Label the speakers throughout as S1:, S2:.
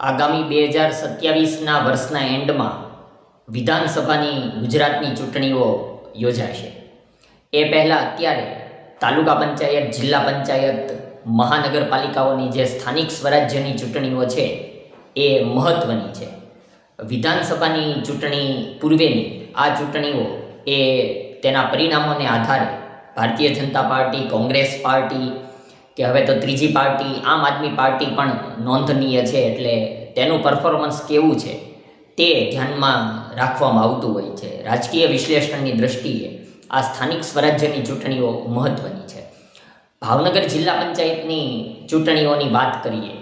S1: આગામી 2027ના વર્ષના એન્ડમાં વિધાનસભાની ગુજરાતની ચૂંટણીઓ યોજાશે। એ પહેલાં અત્યારે તાલુકા પંચાયત, જિલ્લા પંચાયત, મહાનગરપાલિકાઓની જે સ્થાનિક સ્વરાજ્યની ચૂંટણીઓ છે એ મહત્ત્વની છે। વિધાનસભાની ચૂંટણી પૂર્વેની આ ચૂંટણીઓ એ તેના પરિણામોને આધારે ભારતીય જનતા પાર્ટી, કોંગ્રેસ પાર્ટી કે હવે તો ત્રીજી પાર્ટી આમ આદમી પાર્ટી પણ નોંધનીય છે, એટલે તેનું પરફોર્મન્સ કેવું છે તે ધ્યાનમાં રાખવામાં આવતું હોય છે। રાજકીય વિશ્લેષણની દ્રષ્ટિએ આ સ્થાનિક સ્વરાજ્યની ચૂંટણીઓ મહત્ત્વની છે। ભાવનગર જિલ્લા પંચાયતની ચૂંટણીઓની વાત કરીએ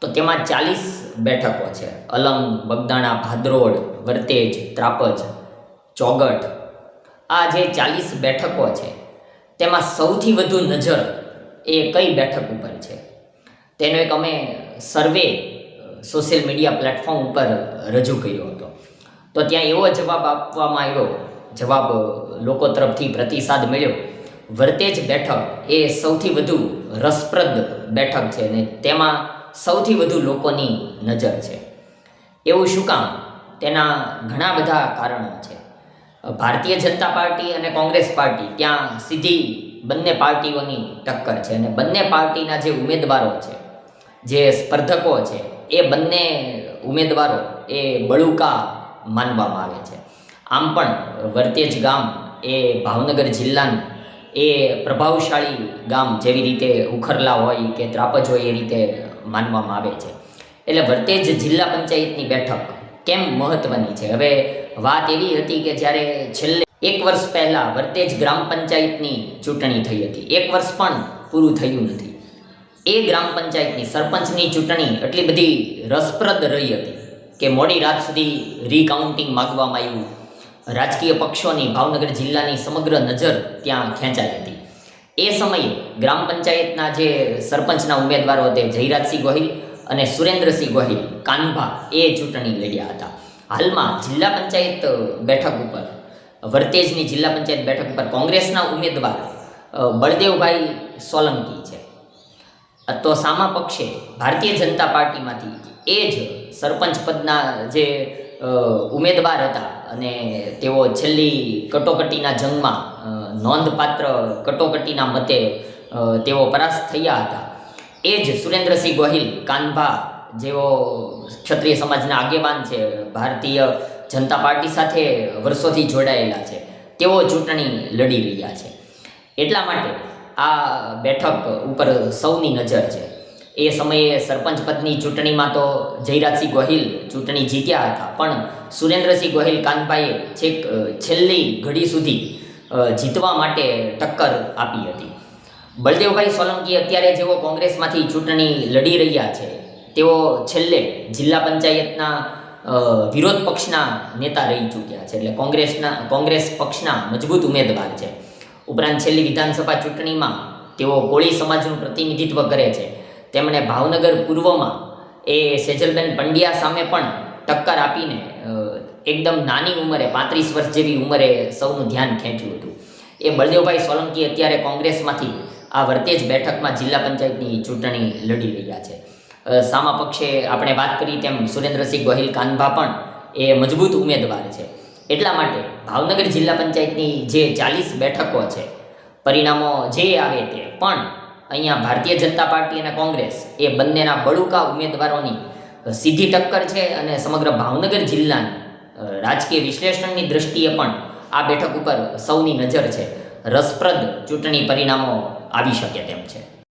S1: તો તેમાં 40 બેઠકો છે। અલંગ, બગદાણા, ભાદરોડ, વરતેજ, ત્રાપજ, ચોગઠ, આ જે 40 બેઠકો છે તેમાં સૌથી વધુ નજર એ કઈ બેઠક ઉપર છે તેનો એક અમે સર્વે સોશિયલ મીડિયા પ્લેટફોર્મ ઉપર રજૂ કર્યો હતો। તો ત્યાં એવો જવાબ આપવામાં આવ્યો, જવાબ લોકો તરફથી પ્રતિસાદ મળ્યો, વરતેજ બેઠક એ સૌથી વધુ રસપ્રદ બેઠક છે અને તેમાં સૌથી વધુ લોકોની નજર છે। એવું શું કામ? તેના ઘણા બધા કારણો છે। ભારતીય જનતા પાર્ટી અને કોંગ્રેસ પાર્ટી ત્યાં સીધી બંને પાર્ટીઓની ટક્કર છે અને બંને પાર્ટીના જે ઉમેદવારો છે, જે સ્પર્ધકો છે, એ બંને ઉમેદવારો એ બળુકા માનવામાં આવે છે। આમ પણ વરતેજ ગામ એ ભાવનગર જિલ્લાનું એ પ્રભાવશાળી ગામ, જેવી રીતે ઉખરલા હોય કે ત્રાપજ હોય એ રીતે માનવામાં આવે છે। એટલે વરતેજ જિલ્લા પંચાયતની બેઠક કેમ મહત્ત્વની છે? હવે વાત એવી હતી કે જ્યારે છેલ્લે 1 વર્ષ પહેલાં વરતેજ ગ્રામ પંચાયતની ચૂંટણી થઈ હતી, 1 વર્ષ પણ પૂરું થયું નથી। એ ગ્રામ પંચાયતની સરપંચની ચૂંટણી એટલી બધી રસપ્રદ રહી હતી કે મોડી રાત સુધી રીકાઉન્ટિંગ માગવામાં આવ્યું। રાજકીય પક્ષોની, ભાવનગર જિલ્લાની સમગ્ર નજર ત્યાં ખેંચાઈ હતી। એ સમયે ગ્રામ પંચાયતના જે સરપંચના ઉમેદવારો તે જયરાજસિંહ ગોહિલ અને સુરેન્દ્રસિંહ ગોહિલ કાનભા એ ચૂંટણી લડ્યા હતા। હાલમાં જિલ્લા પંચાયત બેઠક ઉપર, વરતેજની જિલ્લા પંચાયત બેઠક ઉપર કોંગ્રેસના ઉમેદવાર બળદેવભાઈ સોલંકી છે। તો સામા પક્ષે ભારતીય જનતા પાર્ટીમાંથી એ જ સરપંચ પદના જે ઉમેદવાર હતા અને તેઓ છેલ્લી કટોકટીના જંગમાં નોંધપાત્ર કટોકટીના મતે તેઓ પરાસ્ત થયા હતા, એ જ સુરેન્દ્રસિંહ ગોહિલ કાનભા, જેઓ ક્ષત્રિય સમાજના આગેવાન છે, ભારતીય જનતા પાર્ટી સાથે વર્ષોથી જોડાયેલા છે, તેઓ ચૂંટણી લડી રહ્યા છે। એટલા માટે આ બેઠક ઉપર સૌની નજર છે। એ સમયે સરપંચ પદની ચૂંટણીમાં તો જયરાજસિંહ ગોહિલ ચૂંટણી જીત્યા હતા, પણ સુરેન્દ્રસિંહ ગોહિલ કાનભાઈએ છેક છેલ્લી ઘડી સુધી જીતવા માટે ટક્કર આપી હતી। બળદેવભાઈ સોલંકી અત્યારે જેઓ કોંગ્રેસમાંથી ચૂંટણી લડી રહ્યા છે, તેઓ છેલ્લે જિલ્લા પંચાયતના વિરોધ પક્ષના નેતા રહી ચૂક્યા છે, એટલે કોંગ્રેસ પક્ષના મજબૂત ઉમેદવાર છે। ઉપરાંત છેલ્લી વિધાનસભા ચૂંટણીમાં તેઓ કોળી સમાજનું પ્રતિનિધિત્વ કરે છે। તેમણે ભાવનગર પૂર્વમાં એ સેજલબેન પંડ્યા સામે પણ ટક્કર આપીને એકદમ નાની ઉંમરે, 35 વર્ષ જેવી ઉંમરે સૌનું ધ્યાન ખેંચ્યું હતું। એ બળદેવભાઈ સોલંકી અત્યારે કોંગ્રેસમાંથી આ વરતેજ બેઠકમાં જિલ્લા પંચાયતની ચૂંટણી લડી રહ્યા છે। સામા પક્ષે આપણે વાત કરી તેમ સુરેન્દ્રસિંહ ગોહિલ કાનભા પણ એ મજબૂત ઉમેદવાર છે। એટલા માટે ભાવનગર જિલ્લા પંચાયતની જે 40 બેઠકો છે, પરિણામો જે આવે તે, પણ અહીંયા ભારતીય જનતા પાર્ટી અને કોંગ્રેસ એ બંનેના બળુકા ઉમેદવારોની સીધી ટક્કર છે અને સમગ્ર ભાવનગર જિલ્લાની રાજકીય વિશ્લેષણની દ્રષ્ટિએ પણ આ બેઠક ઉપર સૌની નજર છે। રસપ્રદ ચૂંટણી પરિણામો આવી શકે તેમ છે।